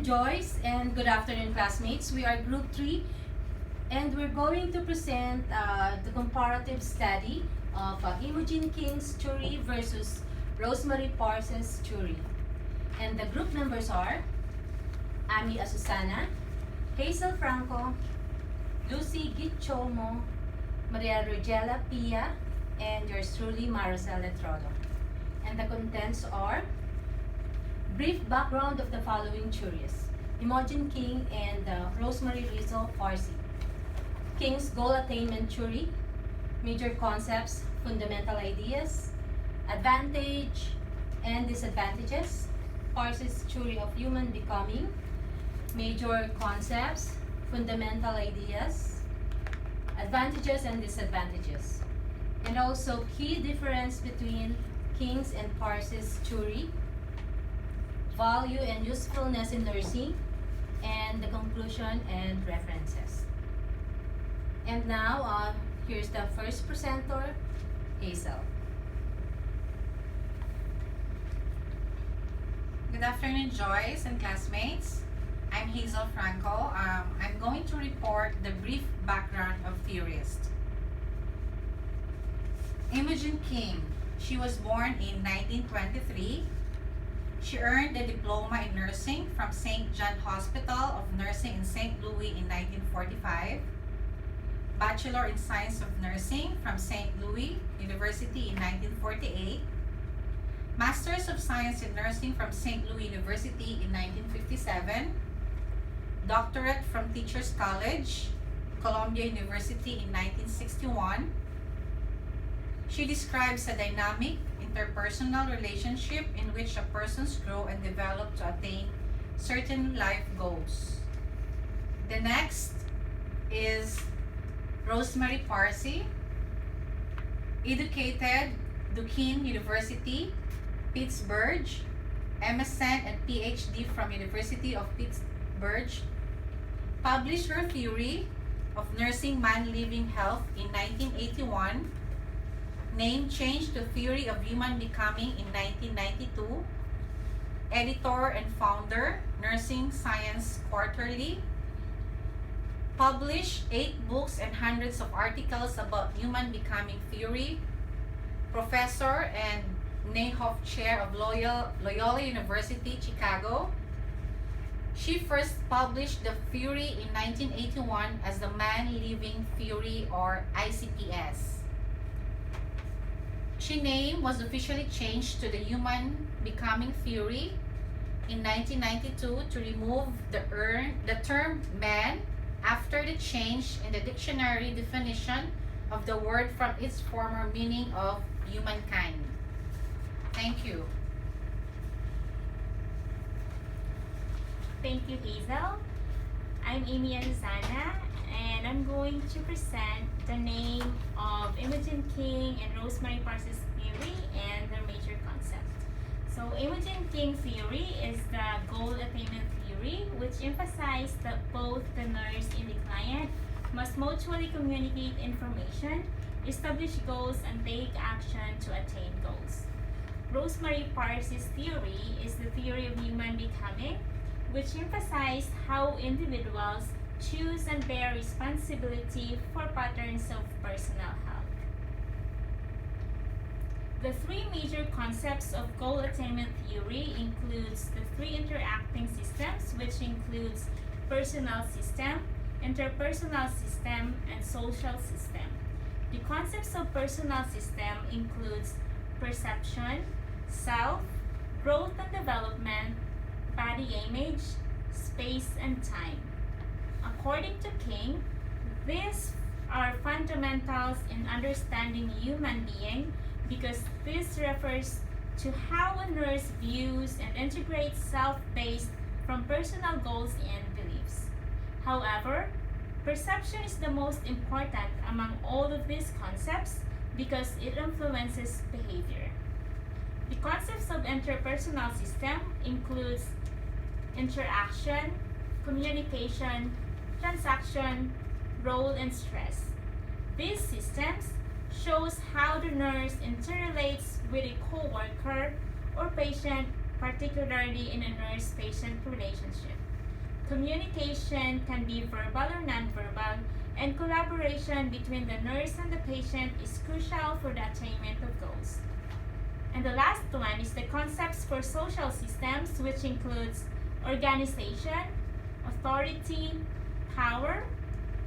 afternoon, Joyce, and good afternoon, classmates. We are Group 3, and we're going to present the comparative study of Imogene King's theory versus Rosemarie Parse's theory. And the group members are Ami Asusana, Hazel Franco, Lucy Gichomo, Maria Rogela Pia, and yours truly, ma.rosel. And the contents are brief background of the following theories: Imogene King and Rosemarie Parse. King's goal attainment theory, major concepts, fundamental ideas, advantage and disadvantages. Parse's theory of human becoming, major concepts, fundamental ideas, advantages and disadvantages. And also key difference between King's and Parse's theory, value and usefulness in nursing, and the conclusion and references. And now, here's the first presenter, Hazel. Good afternoon, Joyce and classmates. I'm Hazel Franco. I'm going to report the brief background of theorist. Imogene King. She was born in 1923. She earned a diploma in nursing from St. John Hospital of Nursing in St. Louis in 1945, Bachelor in Science of Nursing from St. Louis University in 1948, Masters of Science in Nursing from St. Louis University in 1957, Doctorate from Teachers College, Columbia University in 1961. She describes a dynamic interpersonal relationship in which a persons grow and develop to attain certain life goals. The next is Rosemarie Parse, educated Duquesne University, Pittsburgh, MSN and PhD from University of Pittsburgh, published her theory of nursing man-living health in 1981, name changed to Theory of Human Becoming in 1992, editor and founder, Nursing Science Quarterly, published 8 books and hundreds of articles about human becoming theory, professor and Neyhoff Chair of Loyola University, Chicago. She first published the theory in 1981 as the Man-Living Theory, or ICPS. Her name was officially changed to the Human Becoming Theory in 1992 to remove the term man after the change in the dictionary definition of the word from its former meaning of humankind. Thank you. Thank you, Hazel. I'm Amy Arizana, and I'm going to present the name of Imogene King and Rosemarie Parse's theory and their major concept. So, Imogene King theory is the goal attainment theory, which emphasizes that both the nurse and the client must mutually communicate information, establish goals, and take action to attain goals. Rosemarie Parse's theory is the theory of human becoming, which emphasizes how individuals choose and bear responsibility for patterns of personal health. The 3 major concepts of goal attainment theory includes the 3 interacting systems, which includes personal system, interpersonal system, and social system. The concepts of personal system includes perception, self, growth and development, body image, space, and time. According to King, these are fundamentals in understanding human being because this refers to how a nurse views and integrates self-based from personal goals and beliefs. However, perception is the most important among all of these concepts because it influences behavior. The concepts of interpersonal system includes interaction, communication, transaction, role, and stress. These systems shows how the nurse interrelates with a co-worker or patient particularly in a nurse-patient relationship. Communication can be verbal or nonverbal, and collaboration between the nurse and the patient is crucial for the attainment of goals. And the last one is the concepts for social systems, which includes organization, authority, power,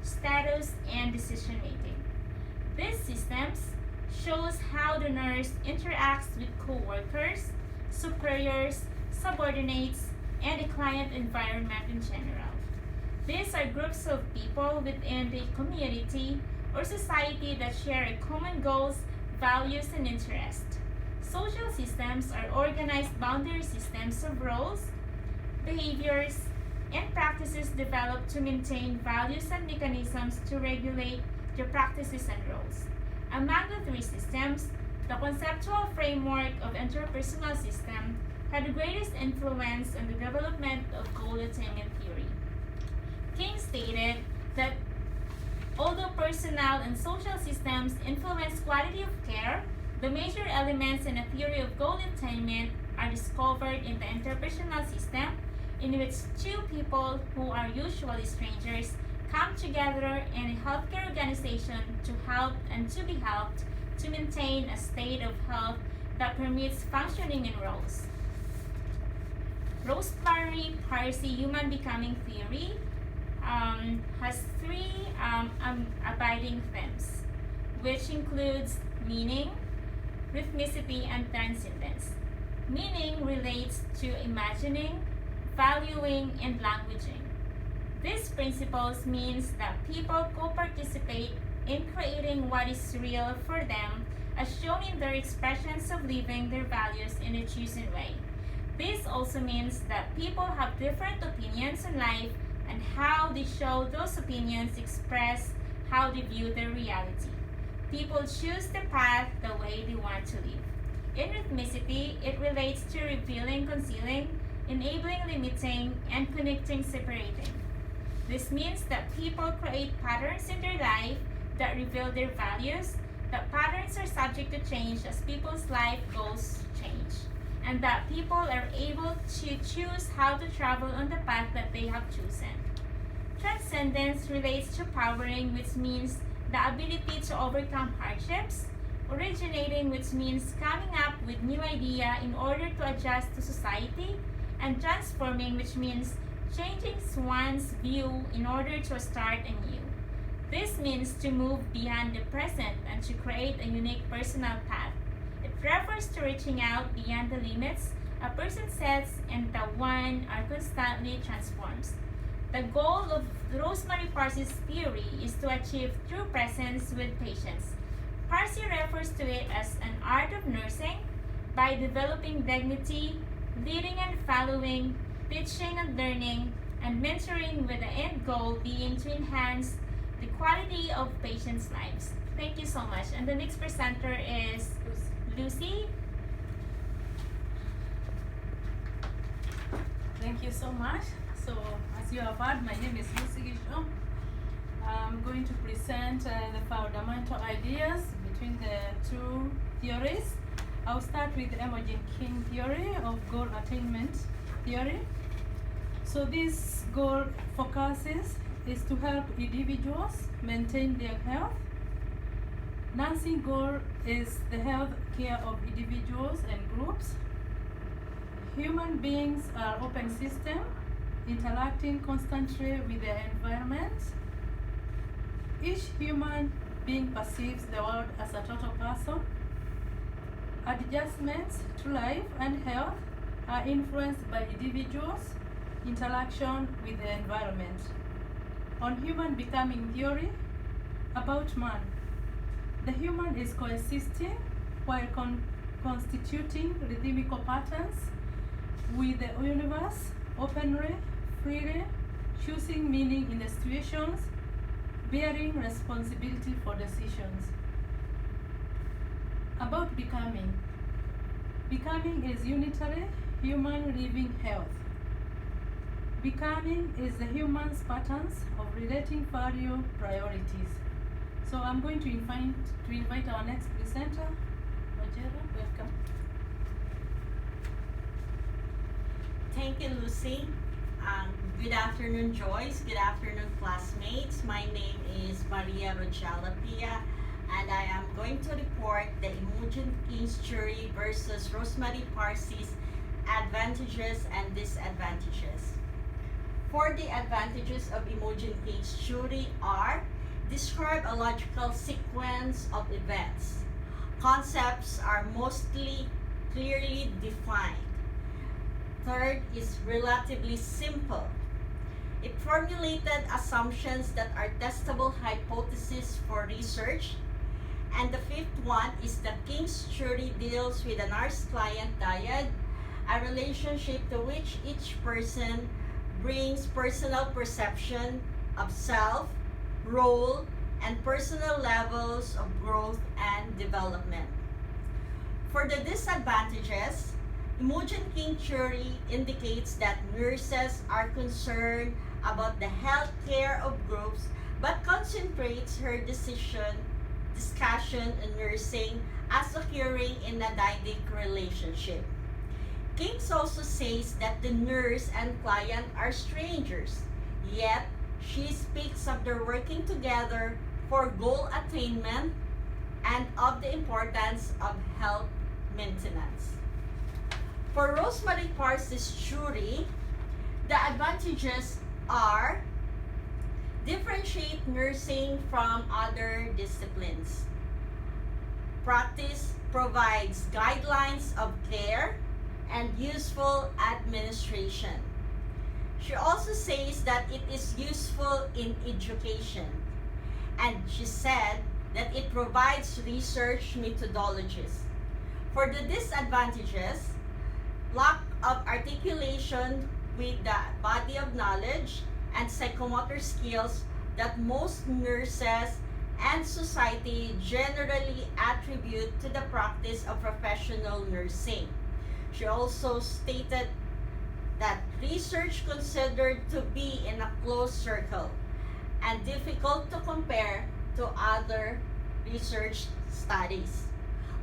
status, and decision making. These systems shows how the nurse interacts with co-workers, superiors, subordinates, and the client environment in general. These are groups of people within the community or society that share common goals, values, and interests. Social systems are organized boundary systems of roles, behaviors, and practices developed to maintain values and mechanisms to regulate the practices and roles. Among the three systems, the conceptual framework of interpersonal system had the greatest influence on the development of goal attainment theory. King stated that although personal and social systems influence quality of care, the major elements in a theory of goal attainment are discovered in the interpersonal system, in which two people who are usually strangers come together in a healthcare organization to help and to be helped to maintain a state of health that permits functioning in roles. Rosemarie Parse human becoming theory has three abiding themes, which includes meaning, rhythmicity, and transcendence. Meaning relates to imagining, valuing, and languaging. These principles means that people co-participate in creating what is real for them as shown in their expressions of living their values in a chosen way. This also means that people have different opinions on life and how they show those opinions express how they view their reality. People choose the path the way they want to live. In rhythmicity, it relates to revealing, concealing, enabling, limiting, and connecting, separating. This means that people create patterns in their life that reveal their values, that patterns are subject to change as people's life goals change, and that people are able to choose how to travel on the path that they have chosen. Transcendence relates to powering, which means the ability to overcome hardships, originating, which means coming up with new idea in order to adjust to society, and transforming, which means changing one's view in order to start anew. This means to move beyond the present and to create a unique personal path. It refers to reaching out beyond the limits a person sets and the one are constantly transforms. The goal of Rosemarie Parse's theory is to achieve true presence with patients. Parse refers to it as an art of nursing by developing dignity, leading and following, teaching and learning, and mentoring with the end goal being to enhance the quality of patients' lives. Thank you so much. And the next presenter is Lucy. Thank you so much. So, as you have heard, my name is Lucy Gisho. I'm going to present the fundamental ideas between the two theories. I'll start with the Imogene King theory of goal attainment theory. So this goal focuses is to help individuals maintain their health. Nursing goal is the health care of individuals and groups. Human beings are open system, interacting constantly with their environment. Each human being perceives the world as a total person. Adjustments to life and health are influenced by individuals' interaction with the environment. On human becoming theory, about man. The human is coexisting while constituting rhythmical patterns with the universe openly, freely, choosing meaning in the situations, bearing responsibility for decisions. About becoming. Becoming is unitary human living health. Becoming is the human's patterns of relating value priorities. So I'm going to invite our next presenter, Ojera. Welcome. Thank you, Lucy. Good afternoon, Joyce. Good afternoon, classmates. My name is ma.rosel, and I am going to report the Imogene King's jury versus Rosemarie Parse's advantages and disadvantages. For the advantages of Imogene King's jury are: describe a logical sequence of events. Concepts are mostly clearly defined. Third is relatively simple. It formulated assumptions that are testable hypotheses for research. And the fifth one is the King's jury deals with a nurse-client dyad, a relationship to which each person brings personal perception of self, role, and personal levels of growth and development. For the disadvantages, Imogene King jury indicates that nurses are concerned about the health care of groups but concentrates her discussion on nursing as occurring in a dyadic relationship. King also says that the nurse and client are strangers, yet she speaks of their working together for goal attainment and of the importance of health maintenance. For Rosemarie Parse's jury, the advantages are: differentiate nursing from other disciplines. Practice provides guidelines of care and useful administration. She also says that it is useful in education. And she said that it provides research methodologies. For the disadvantages, lack of articulation with the body of knowledge and psychomotor skills that most nurses and society generally attribute to the practice of professional nursing. She also stated that research considered to be in a closed circle and difficult to compare to other research studies.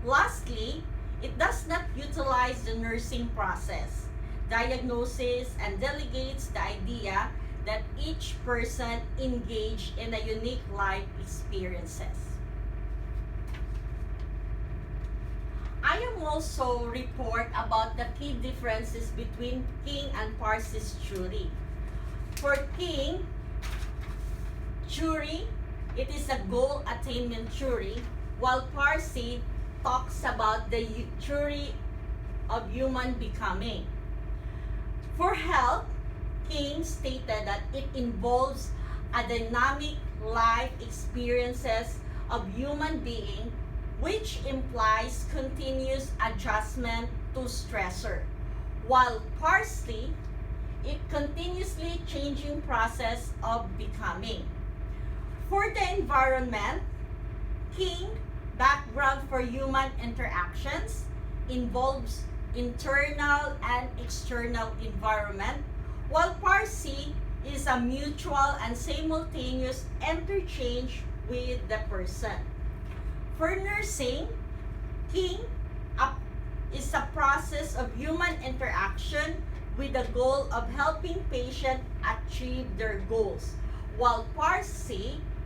Lastly, it does not utilize the nursing process, diagnoses, and delegates the idea that each person engaged in a unique life experiences. I am also report about the key differences between King and Parse's jury. For King jury, it is a goal attainment jury, while Parse talks about the jury of human becoming. For health, King stated that it involves a dynamic life experiences of human being, which implies continuous adjustment to stressor, while Parse, it continuously changing process of becoming. For the environment, King background for human interactions involves internal and external environment, while Parse is a mutual and simultaneous interchange with the person. For nursing, King is a process of human interaction with the goal of helping patients achieve their goals, while Parse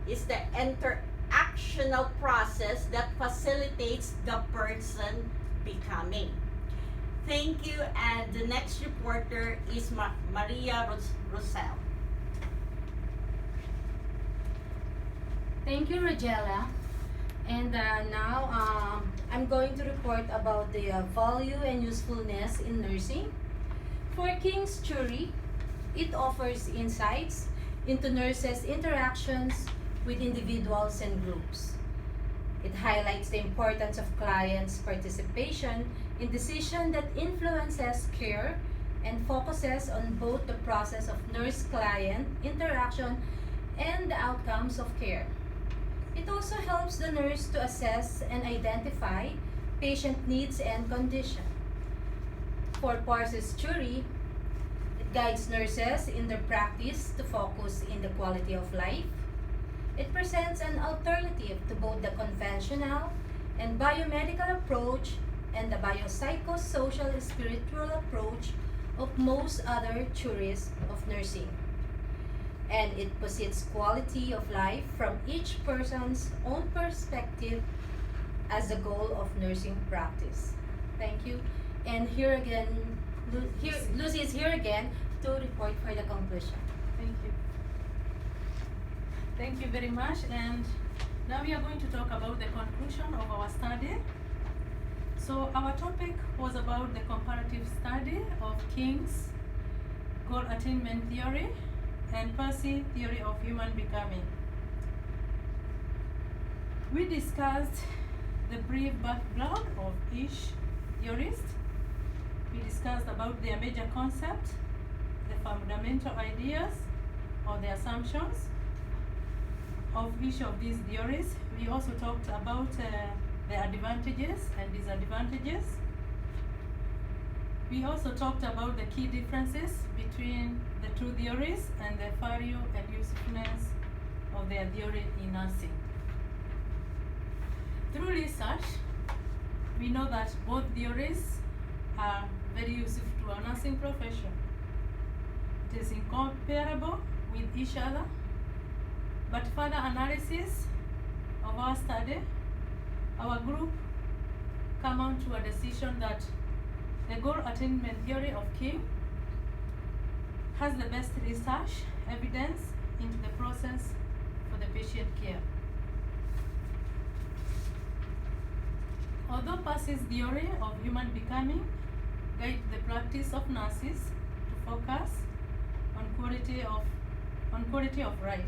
is the interactional process that facilitates the person becoming. Thank you, and the next reporter is ma.rosel. Thank you, Rogella. And now I'm going to report about the value and usefulness in nursing. For King's jury, it offers insights into nurses' interactions with individuals and groups. It highlights the importance of clients' participation in decision that influences care and focuses on both the process of nurse-client interaction and the outcomes of care. It also helps the nurse to assess and identify patient needs and condition. For Parse's jury, it guides nurses in their practice to focus in the quality of life. It presents an alternative to both the conventional and biomedical approach and the biopsychosocial spiritual approach of most other theories of nursing, and it posits quality of life from each person's own perspective as the goal of nursing practice. Thank you. And here again, Lucy is here again to report for the conclusion. Thank you. Thank you very much. And now we are going to talk about the conclusion of our study. So our topic was about the comparative study of King's goal attainment theory and Parse theory of human becoming. We discussed the brief background of each theorist. We discussed about their major concepts, the fundamental ideas or the assumptions of each of these theories. We also talked about the advantages and disadvantages. We also talked about the key differences between the two theories and the value and usefulness of their theory in nursing. Through research, we know that both theories are very useful to our nursing profession. It is incomparable with each other, but further analysis of our study, our group come on to a decision that the goal attainment theory of King has the best research evidence into the process for the patient care. Although Parse's theory of human becoming guides the practice of nurses to focus on quality of life,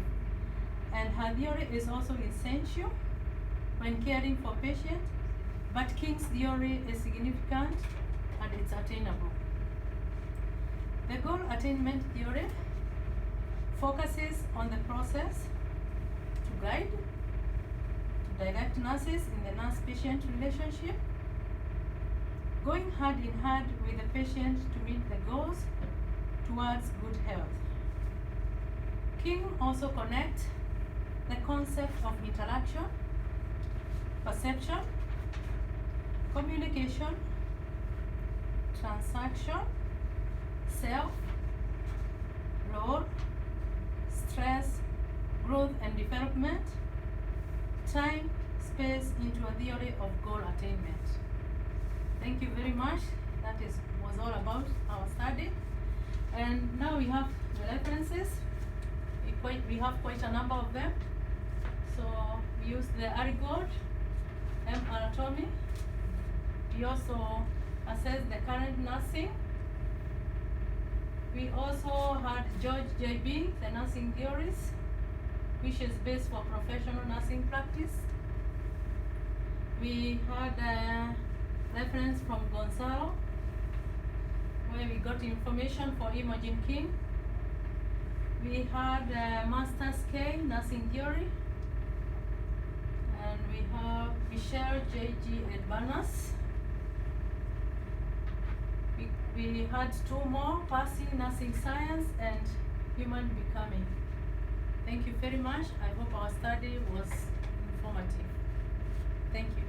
and her theory is also essential when caring for patients, but King's theory is significant and it's attainable. The goal attainment theory focuses on the process to guide, to direct nurses in the nurse-patient relationship, going hand in hand with the patient to meet the goals towards good health. King also connects the concept of interaction, perception, communication, transaction, self, role, stress, growth and development, time, space into a theory of goal attainment. Thank you very much. That was all about our study. And now we have the references. We have quite a number of them. So we used the Arigold, Anatomy. We also assessed the current nursing. We also had George J.B., the nursing theories, which is based for professional nursing practice. We had a reference from Gonzalo, where we got information for Imogene King. We had Master's K, nursing theory. And we have Michelle J.G. Edbanas. We had two more, Parse, nursing science, and human becoming. Thank you very much. I hope our study was informative. Thank you.